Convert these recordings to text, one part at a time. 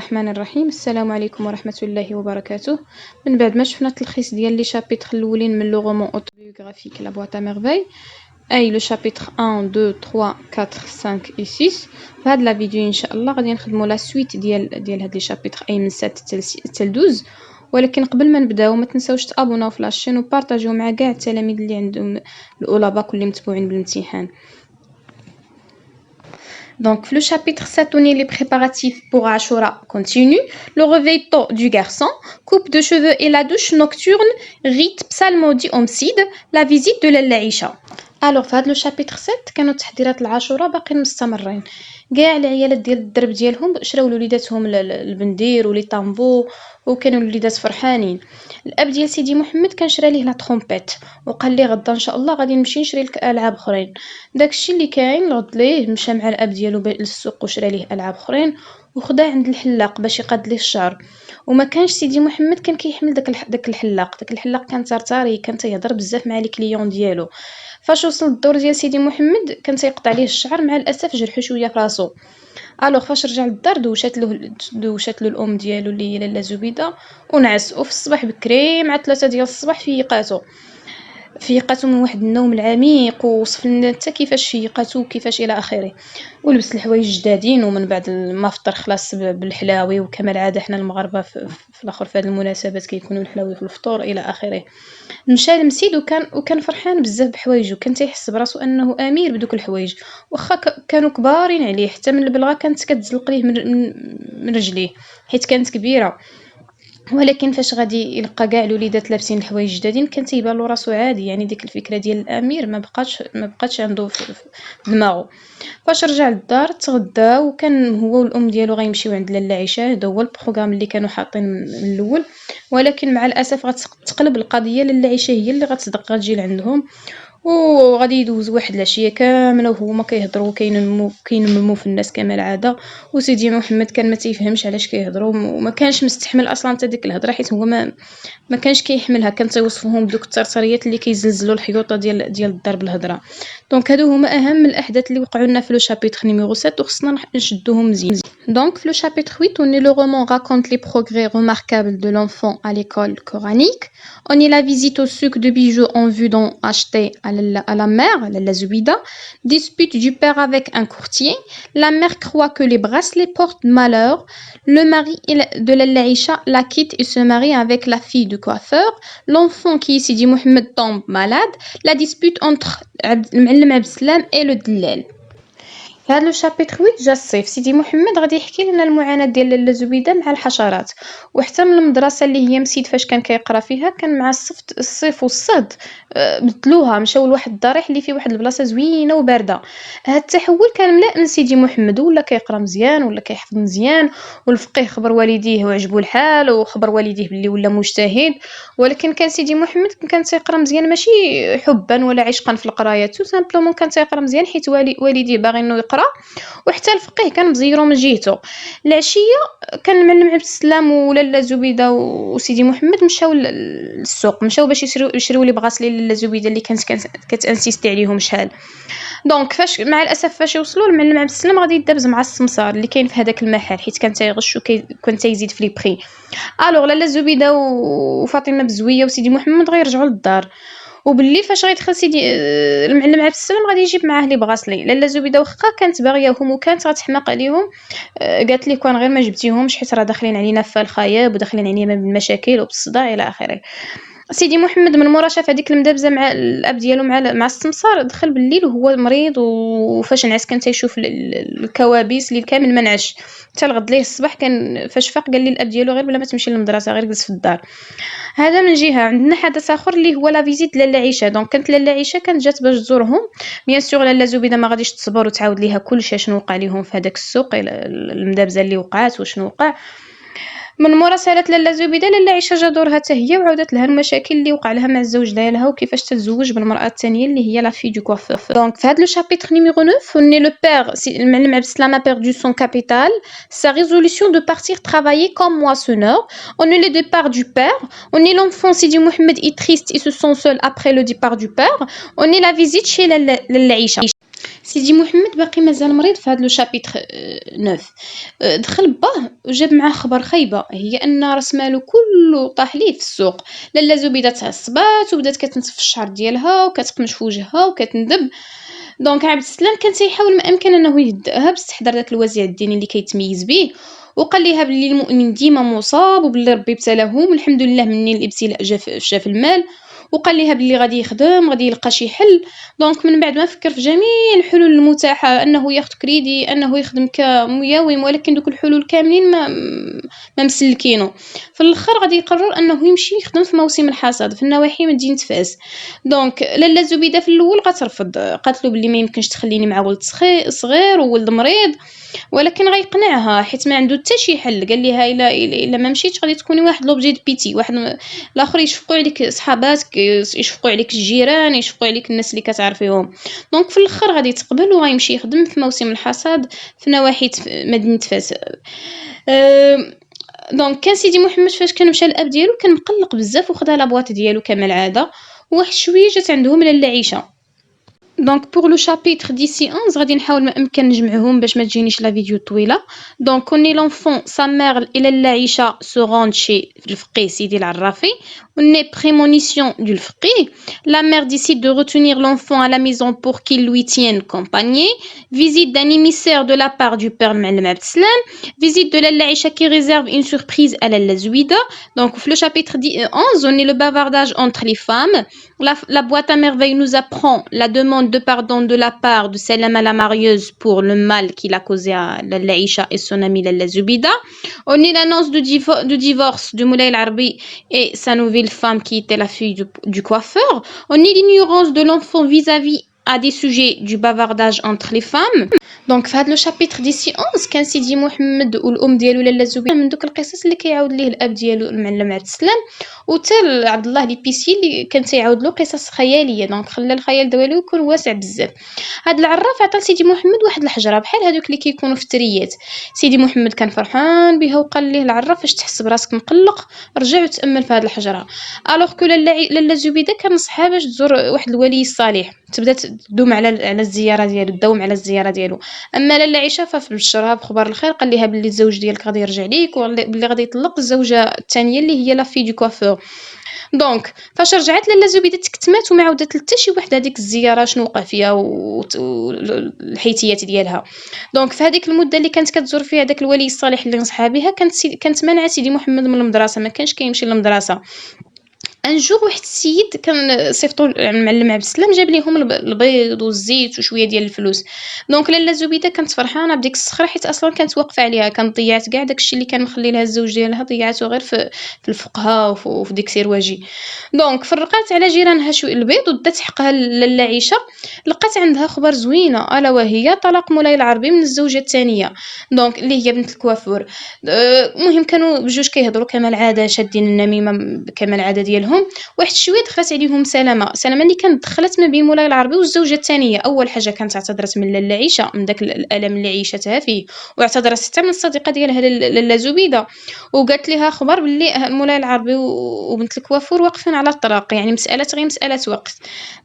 الرحمن الرحيم. السلام عليكم ورحمة الله وبركاته. من بعد ما شفنا التلخيص ديال لي شابيتر الاولين من لو رومان اوتوبيوغرافيك لا بواط ا ميرفاي اي لو شابيتر 1 2 3 4 5 و 6، في هاد لا فيديو ان شاء الله غادي نخدموا لا سويت ديال هاد لي شابيتر اي من 7 حتى ل 12. ولكن قبل ما نبداو ما تنساوش تابوناو في لاشين وبارطاجيو مع كاع التلاميذ اللي عندهم الاولى باك واللي متبوعين بالامتحان. Donc, le chapitre 7, on est les préparatifs pour Ashura continue. Le réveil tôt du garçon, coupe de cheveux et la douche nocturne, rite psalmodie homicide, la visite de l'Aïcha. Alors, في هذا le chapitre 7 كانوا تحضيرات العاشوراء باقيين مستمرين. كاع العيالات ديال الدرب ديالهم شراو لوليداتهم البندير ولي طامبو وكانوا الوليدات فرحانين. الاب ديال سيدي محمد كان شرا ليه لا ترومبيت وقال لي غدا ان شاء الله غادي نمشي نشري لك العاب اخرين. داكشي اللي كاين غد ليه مشى مع الاب ديالو للسوق وشرا ليه العاب اخرين وخدا عند الحلاق باش يقاد ليه الشعر. وما كانش سيدي محمد كان كيحمل داك الحلاق كان ترطاري، كان تيهضر بزاف مع لي كليون ديالو. فاش وصل الدور ديال سيدي محمد كان تيقطع ليه الشعر، مع الاسف جرحو شويه في راسو. الوغ فاش رجع للدار دوشات له الام ديالو اللي هي لاله زبيده ونعس. وفي الصباح بكري مع 3 ديال الصباح فيقاتو من واحد النوم العميق، ووصف لنا حتى كيفاش فيقاتو وكيفاش الى اخره. ولبس الحوايج جدادين، ومن بعد ما فطر خلاص بالحلاوي، وكما العاده حنا المغاربه في الاخر في هذه المناسبات كيكونوا الحلاوي في الفطور الى اخره. مشى للمسيد وكان فرحان بزاف بحوايجو، كان تيحس براسو انه امير بدوك الحوايج، واخا كانوا كبارين عليه، حتى من البلغه كانت كتزلق ليه من رجليه حيت كانت كبيره. ولكن فاش غادي يلقى كاع الوليدات لابسين الحوايج جدادين كان تيبان له راسو عادي، يعني ديك الفكره ديال الامير ما بقاتش عنده في دماغه. فاش رجع للدار تغدا، وكان هو والام ديالو غيمشيو عند لاله عائشه. هذا هو البروغرام اللي كانوا حاطين من الاول، ولكن مع الاسف غتقلب القضيه. لاله عائشه هي اللي غتصدق غتجي لعندهم، وغادي يدوز واحد العشيه كامله وهما كيهضروا كينمموا في الناس كما العاده. وسيدي محمد كان ما تيفهمش علاش كيهضروا، وما كانش مستحمل اصلا حتى ديك الهضره، حيت هو ما كانش كيحملها. كان تيوصفهم بدوك الترطريات اللي كيزلزلوا الحيوطه ديال الضرب الهضره. دونك هادو هما اهم الاحداث اللي وقعوا لنا في لو شابيتر نيميرو 7، وخصنا نشدوهم مزيان. Donc, le chapitre 8, le roman raconte les progrès remarquables de l'enfant à l'école coranique. On est la visite au souk de bijoux en vue d'en acheter à la mère, la Zouida. Dispute du père avec un courtier. La mère croit que les bracelets portent malheur. Le mari de l'Aïcha la quitte et se marie avec la fille du coiffeur. L'enfant qui est Sidi Mohamed tombe malade. La dispute entre M'Alem Abdeslam et le Dillal. في هذا الشابيتر 8 جا الصيف. سيدي محمد غادي يحكي لنا المعاناه ديال لاله زبيده مع الحشرات، وحتى من المدرسه اللي هي مسيد فاش كان كيقرا فيها كان مع الصيف والصد بدلوها، مشاو لواحد الضريح اللي فيه واحد البلاصه زوينه وبارده. هذا التحول كان ملأ من سيدي محمد، ولا كيقرا مزيان ولا كيحفظ مزيان، والفقيه خبر والديه وعجبو الحال، وخبر والديه باللي ولا مجتهد. ولكن كان سيدي محمد كان تيقرا مزيان ماشي حبا ولا عشقا في القرايه، تو سامبلومون كان تيقرا مزيان حيت والديه باغي انه يقرا، وحتى الفقيه كان مزيرو من جهته. العشيه كان المعلم عبد السلام ولاله زبيده وسيدي محمد مشاو للسوق، مشاو باش يشريو لي بغاسلي لاله زبيده اللي كانت كتانسيستي عليهم شحال. دونك فاش مع الاسف فاش يوصلوا المعلم عبد السلام غادي يدابز مع السمسار اللي كاين في هذاك المحل، حيت كان تيغش وكان تيزيد في لي بري. الوغ لاله زبيده وفاطمه بزويه وسيدي محمد غيرجعوا للدار، وباللي فاش غيدخل سيدي المعلم عبد السلام غادي يجيب معاه لي بغاسلي. لاله زبيده واخا كانت باغياهم وكانت غتحماق عليهم، قالت لي كون غير ما جبتيهمش حيت راه داخلين علينا في الخياب وداخلين علينا بالمشاكل وبالصداع الى اخره. سيدي محمد من مورا شاف هذيك المدابزه مع الاب ديالو مع السمسار، دخل بالليل وهو مريض، وفاش نعس كان تيشوف الكوابيس اللي كامل ما نعش حتى الغد ليه الصباح. كان فاش فاق قال لي الاب ديالو غير بلا ما تمشي للمدرسه، غير جلس في الدار. هذا من جهه. عندنا حدث اخر اللي هو لا فيزيت لاله عائشه. دونك كانت لاله عائشه كانت جات باش تزورهم، بيان سور لاله زبيده ما غاديش تصبر وتعاود ليها كلشي شنو وقع ليهم في هذاك السوق، المدابزه اللي وقعات وشنو وقع. من مورا سالت لاله زبيده لاله عائشه جا دورها حتى هي وعاودت لها المشاكل اللي وقع لها مع الزوج ديالها وكيفاش تتزوج بالمراه الثانيه اللي هي لا في دو كوافور. دونك في هذا لو شابيتر نيميرو 9 on est le père المعلم عبد السلام a perdu son capital, sa résolution de partir travailler comme moissonneur. On est le départ du père, on est l'enfant Sidi Mohamed est triste et se sent seul après le départ du père. On est la visite chez لاله عائشه. سيدي محمد باقي مازال مريض في هذا لو شابيتر 9. دخل باه وجاب معاه خبر خايبه، هي ان راس مالو كله طاح ليه في السوق. لاله زبيده تعصبات وبدات كتنتف في الشعر ديالها وكتقمش في وجهها وكتندب. دونك عبد السلام كان تيحاول ما امكن انه يهدئها باستحضار داك الوازع الديني اللي كيتميز به، وقال ليها باللي المؤمن ديما مصاب وباللي ربي ابتلاهم والحمد لله منين الابتلاء جا في المال. وقال ليها باللي غادي يخدم غادي يلقى شي حل. دونك من بعد ما فكر في جميع الحلول المتاحه، انه ياخذ كريدي، انه يخدم كمياوم، ولكن دوك الحلول كاملين ما مسلكينو. في الاخر غادي يقرر انه يمشي يخدم في موسم الحصاد في النواحي مدينه فاس. دونك لاله زبيده في الاول غترفض، قالت له بلي ما يمكنش تخليني مع ولد صغير وولد مريض، ولكن غيقنعها حيت ما عنده حتى شي حل. قال لها الا ما مشيتش غادي تكوني واحد لوبجي دو بيتي، واحد الاخر يشفقوا عليك صحاباتك، يشفقوا عليك الجيران، يشفقوا عليك الناس اللي كتعرفيهم. دونك في الاخر غادي تقبل وغيمشي يخدم في موسم الحصاد في نواحي مدينه فاس. دونك كان سيدي محمد فاش كان مشى للاب ديالو كان مقلق بزاف وخدا لابواط ديالو كما العاده، وواحد شويه جات عندهم لاله عيشه. Donc pour le chapitre d'ici 11 غادي نحاول ما امكن نجمعهم باش ما تجينيش لا فيديو طويله. Donc on est l'enfant, sa mère الى العيشه se rend chez الفقيه سيدي العرافي. On est prémonition du الفقيه. La mère décide de retenir l'enfant à la maison pour qu'il lui tienne compagnie. Visite d'un émissaire de la part du père Ma'alem Abd Salam. Visite de Lalla Aïcha qui réserve une surprise à Lalla Zouida. Donc le chapitre 11 on est le bavardage entre les femmes. La boîte à merveille nous apprend la demande de pardon de la part de Salama la marieuse pour le mal qu'il a causé à Lalla Aïcha et son amie Lalla Zubida. On est l'annonce de divorce de Moulay Al-Arbi et sa nouvelle femme qui était la fille du coiffeur. On est l'ignorance de l'enfant vis-à-vis à des sujets du bavardage entre les femmes. دونك في هذا لو شابيتر ديسي 11 كان سيدي محمد والام ديالو لاله زبيده من دوك القصص اللي كيعاود ليه الاب ديالو المعلم عبد السلام، وتا عبد الله ليبيسي اللي كان تيعاود له قصص خياليه. دونك خلى الخيال ديالو يكون واسع بزاف. هاد العراف عطى سيدي محمد واحد الحجره بحال هذوك اللي كيكونوا في التريات. سيدي محمد كان فرحان بها وقال ليه العراف فاش تحس براسك مقلق رجع وتامل في هاد الحجره. الوغ كو لاله زبيده كان نصحها باش تزور واحد الولي الصالح، تبدا تدوم على الزياره ديالو، تداوم على الزياره ديالو. اما لاله عيشه فبشرها بخبر الخير، قال لها بلي الزوج ديالك غادي يرجع ليك وبلي غادي يطلق الزوجه الثانيه اللي هي لا في دو كوافور. دونك فاش رجعت لاله زبيده تكتمات وما عاودت حتى شي وحده هذيك الزياره شنو وقع فيها والحيتيات ديالها. دونك في هذيك المده اللي كانت كتزور فيها داك الولي الصالح اللي نصحها بها كانت مانعه سيدي محمد من المدرسه، ما كانش كيمشي للمدرسه. ان جور واحد السيد كان صيفطو المعلم عبد السلام جاب ليهم البيض والزيت وشويه ديال الفلوس. دونك لاله زبيده كانت فرحانه بديك الصخره حيت اصلا كانت واقفه عليها، كانت ضيعت كاع داكشي اللي كان مخلي لها الزوج ديالها، ضيعته غير في الفقهاء وفي ديك سيرواجي. دونك فرقات على جيرانها شويه البيض ودات حقها لاله عيشه. لقات عندها خبر زوينه الا وهي طلاق مولاي العربي من الزوجه الثانيه، دونك اللي هي بنت الكوافور. المهم كانوا بجوج كيهضروا كما العاده شادين النميمه كما العاده ديالهم. واحد شويه دخلت عليهم سلامه اللي كانت دخلت ما بين مولاي العربي والزوجه الثانيه. اول حاجه كانت اعتذرت من لاله عيشه من داك الالم اللي عيشتها فيه، واعتذرت حتى من الصديقه ديالها لاله زبيده، وقالت لها خبر باللي مولاي العربي وبنت الكوافور واقفين على الطلاق، يعني غير مساله وقت.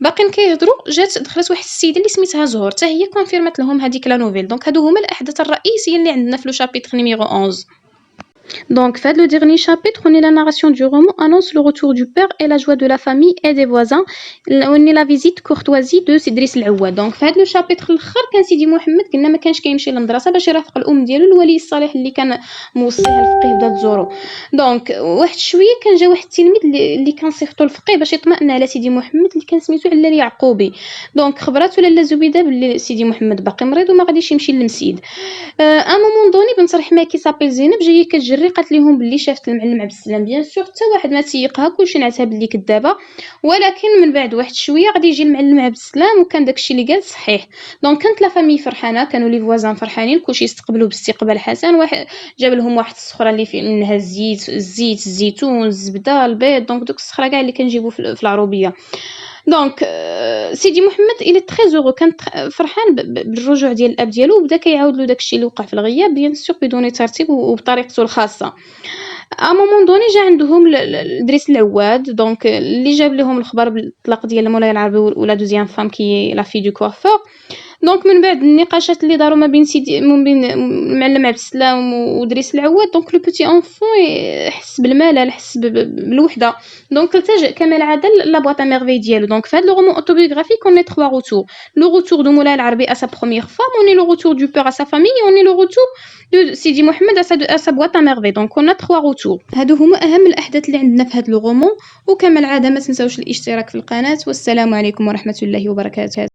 باقيين كيهضروا جات دخلت واحد السيده اللي سميتها زهور حتى هي كونفيرمات لهم هذيك لا نوفيل. دونك هادو هما الاحداث الرئيسيه اللي عندنا في لو شابيتر نيميرو 11. Donc, fait le dernier chapitre, on est la narration du roman annonce le retour du père et la joie de la famille et des voisins. On est la visite courtoisie de Sidris العواد. Donc, fait le chapitre الاخر كان سيدي محمد قلنا ما كانش كيمشي للمدرسه باش يرافق الام ديالو الولي الصالح اللي كان موصيه الفقيه بدا تزورو. دونك واحد شويه كان جا واحد التلميذ اللي كان صيفطو الفقيه باش يطمئن على سيدي محمد اللي كان سميتو علال يعقوبي. دونك خبراتو لاله زبيده باللي سيدي محمد باقي مريض وما غاديش يمشي للمسيد. ا مومون دوني بنت رحمه كي صابيل زينب جايه كتجري قالت لهم باللي شافت المعلم عبد السلام. بيان سور حتى واحد ما تيقها، كلشي نعتها باللي كذابه، ولكن من بعد واحد شويه غادي يجي المعلم عبد السلام وكان داكشي اللي قال صحيح. دونك كانت لا فامي فرحانه، كانوا لي فوازان فرحانين، كلشي استقبلوا باستقبال حسن. واحد جاب لهم واحد الصخره اللي فيه منها الزيت الزيتون الزبده البيض، دونك دوك الصخره كاع اللي كنجيبو في العروبيه. دونك سيدي محمد الى تري زورو، كان فرحان بالرجوع ديال الاب ديالو وبدا كيعاود له داكشي اللي وقع في الغياب بيان سور بدون ترتيب وبطريقته الخاصه. ا مومون دوني جا عندهم دريس العواد، دونك اللي جاب لهم الخبر بالطلاق ديال مولاي العربي ولا دوزيام فام كي لا في دو كوافور. دونك من بعد النقاشات اللي داروا ما بين المعلم عبد السلام ودريس العواد، دونك لو بوتي انفون حس بالملل، حس بالوحده، دونك التجأ كما العاده لا بواط ا ميرفي ديالو. دونك في هذا لو رومون اوتوبيوغرافيك اون لي 3 روتور: لو روتور دو مولاي العربي ا سا بروميير فام، اون لو روتور دو بور ا سا فامي، اون لو روتور دو سيدي محمد ا سا بواط ا ميرفي. دونك اون 3 روتور. هادو هما اهم الاحداث اللي عندنا في هذا لو رومون. وكما العاده ما تنساوش الاشتراك في القناه، والسلام عليكم ورحمه الله وبركاته.